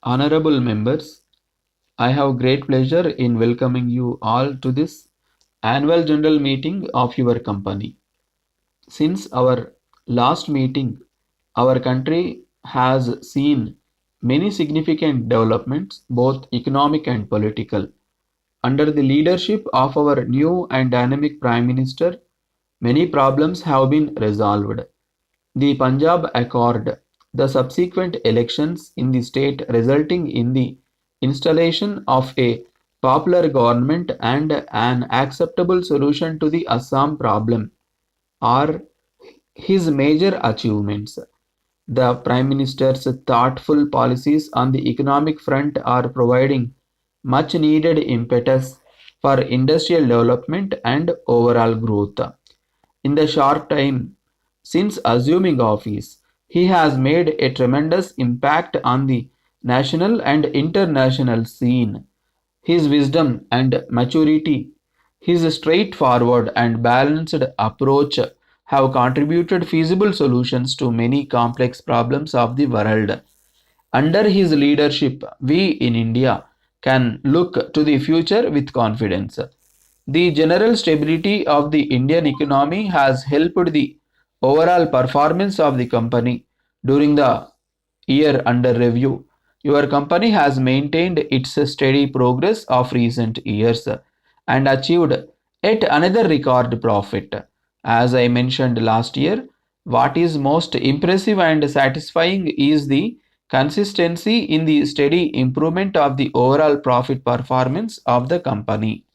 Honorable members, I have great pleasure in welcoming you all to this annual general meeting of your company. Since our last meeting, our country has seen many significant developments, both economic and political. Under the leadership of our new and dynamic Prime Minister, many problems have been resolved. The Punjab Accord, the subsequent elections in the state resulting in the installation of a popular government and an acceptable solution to the Assam problem are his major achievements. The Prime Minister's thoughtful policies on the economic front are providing much needed impetus for industrial development and overall growth. In the short time since assuming office, he has made a tremendous impact on the national and international scene. His wisdom and maturity, his straightforward and balanced approach have contributed feasible solutions to many complex problems of the world. Under his leadership, we in India can look to the future with confidence. The general stability of the Indian economy has helped the overall performance of the company during the year under review. Your company has maintained its steady progress of recent years and achieved yet another record profit. As I mentioned last year, what is most impressive and satisfying is the consistency in the steady improvement of the overall profit performance of the company.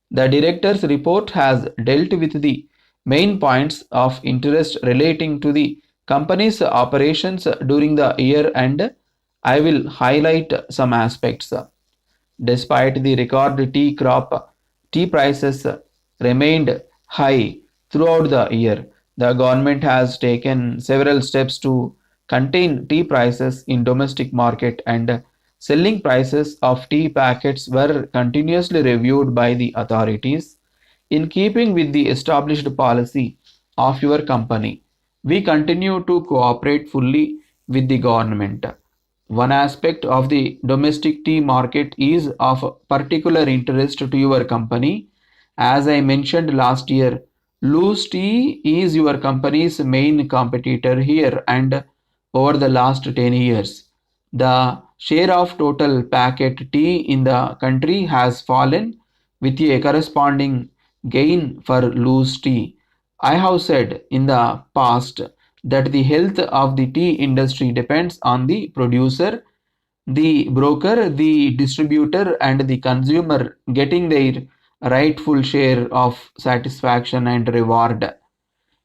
The director's report has dealt with the main points of interest relating to the company's operations during the year, and I will highlight some aspects. Despite the record tea crop, tea prices remained high throughout the year. The government has taken several steps to contain tea prices in domestic market, and selling prices of tea packets were continuously reviewed by the authorities in keeping with the established policy of your company. We continue to cooperate fully with the government. One aspect of the domestic tea market is of particular interest to your company. As I mentioned last year, loose tea is your company's main competitor here, and over the last 10 years, the share of total packet tea in the country has fallen with a corresponding gain for loose tea. I have said in the past that the health of the tea industry depends on the producer, the broker, the distributor, and the consumer getting their rightful share of satisfaction and reward.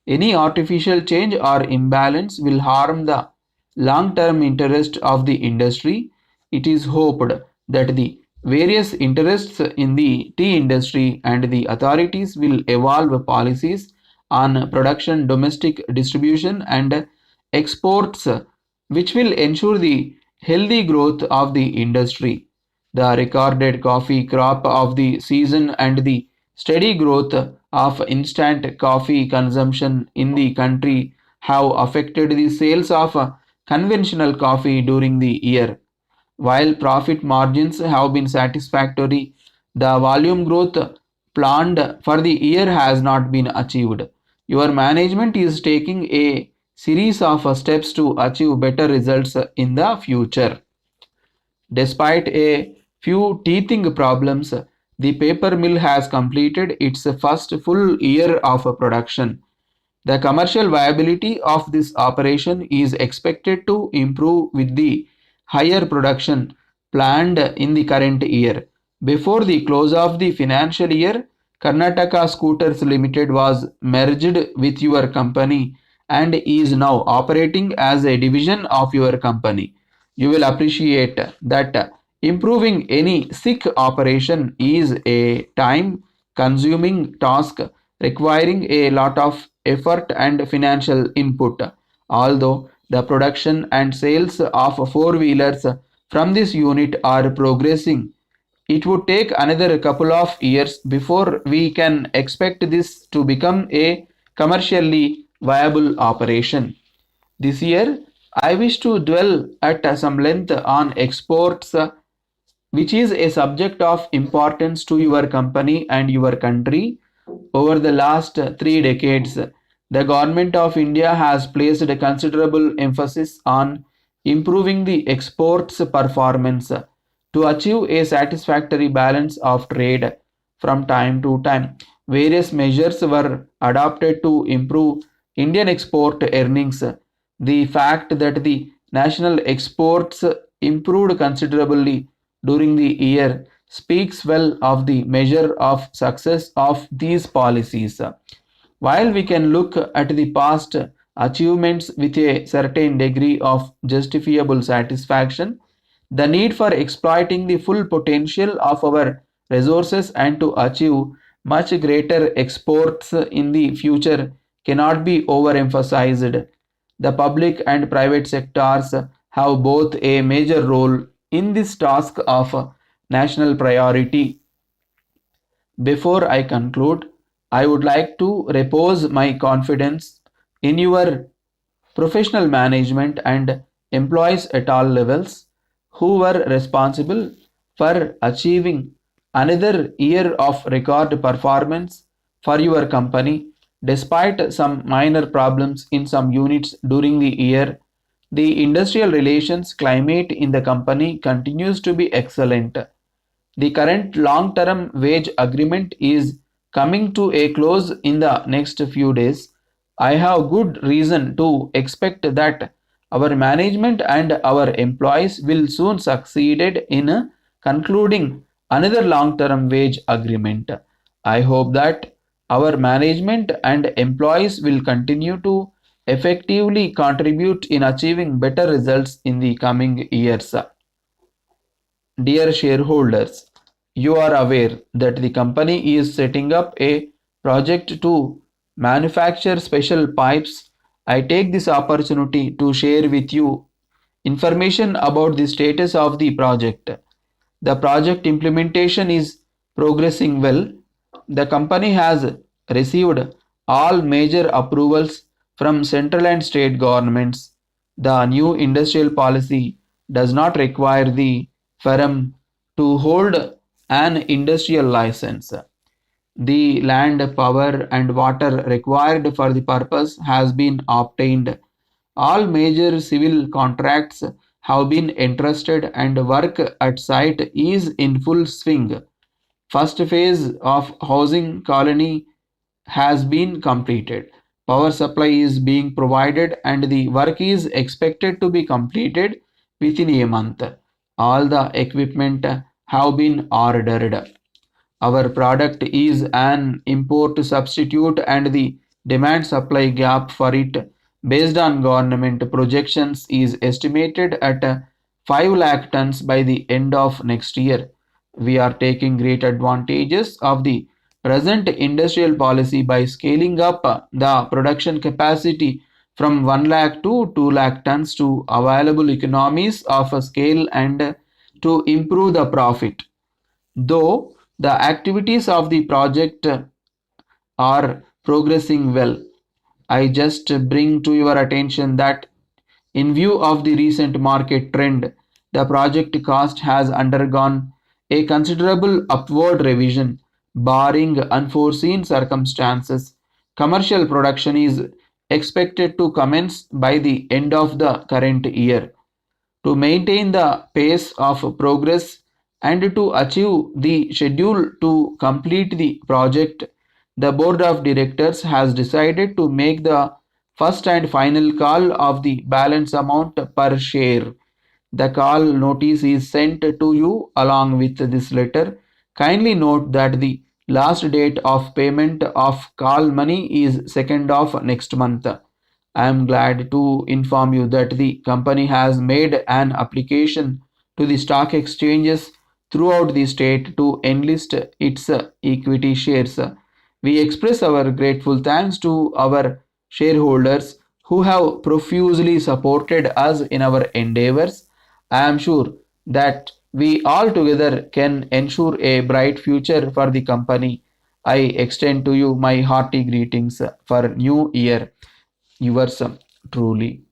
Any artificial change or imbalance will harm the long term interest of the industry. It is hoped that the various interests in the tea industry and the authorities will evolve policies on production, domestic distribution, and exports which will ensure the healthy growth of the industry. The recorded coffee crop of the season and the steady growth of instant coffee consumption in the country have affected the sales of conventional coffee during the year. While profit margins have been satisfactory, the volume growth planned for the year has not been achieved. Your management is taking a series of steps to achieve better results in the future. Despite a few teething problems, the paper mill has completed its first full year of production. The commercial viability of this operation is expected to improve with the higher production planned in the current year. Before the close of the financial year, Karnataka Scooters Limited was merged with your company and is now operating as a division of your company. You will appreciate that improving any sick operation is a time consuming task requiring a lot of effort and financial input. Although the production and sales of four wheelers from this unit are progressing, it would take another couple of years before we can expect this to become a commercially viable operation. This year, I wish to dwell at some length on exports, which is a subject of importance to your company and your country. Over the last 3 decades, the Government of India has placed a considerable emphasis on improving the exports performance to achieve a satisfactory balance of trade. From time to time, various measures were adopted to improve Indian export earnings. The fact that the national exports improved considerably during the year speaks well of the measure of success of these policies. While we can look at the past achievements with a certain degree of justifiable satisfaction, the need for exploiting the full potential of our resources and to achieve much greater exports in the future cannot be overemphasized. The public and private sectors have both a major role in this task of national priority. Before I conclude, I would like to repose my confidence in your professional management and employees at all levels who were responsible for achieving another year of record performance for your company. Despite some minor problems in some units during the year, the industrial relations climate in the company continues to be excellent. The current long-term wage agreement is coming to a close in the next few days. I have good reason to expect that our management and our employees will soon succeed in concluding another long-term wage agreement. I hope that our management and employees will continue to effectively contribute in achieving better results in the coming years. Dear shareholders, you are aware that the company is setting up a project to manufacture special pipes. I take this opportunity to share with you information about the status of the project. The project implementation is progressing well. The company has received all major approvals from central and state governments. The new industrial policy does not require the firm to hold an industrial license. The land, power, and water required for the purpose has been obtained. All major civil contracts have been entrusted and work at site is in full swing. First phase of housing colony has been completed. Power supply is being provided and the work is expected to be completed within a month. All the equipment have been ordered. Our product is an import substitute and the demand supply gap for it based on government projections is estimated at 5 lakh tons by the end of next year. We are taking great advantages of the present industrial policy by scaling up the production capacity from 1 lakh to 2 lakh tons to available economies of scale and to improve the profit. Though the activities of the project are progressing well, I just bring to your attention that in view of the recent market trend, the project cost has undergone a considerable upward revision. Barring unforeseen circumstances, commercial production is expected to commence by the end of the current year. To maintain the pace of progress and to achieve the schedule to complete the project, the board of directors has decided to make the first and final call of the balance amount per share. The call notice is sent to you along with this letter. Kindly note that the last date of payment of call money is 2nd of next month. I am glad to inform you that the company has made an application to the stock exchanges throughout the state to enlist its equity shares. We express our grateful thanks to our shareholders who have profusely supported us in our endeavors. I am sure that we all together can ensure a bright future for the company. I extend to you my hearty greetings for New Year. Yours truly.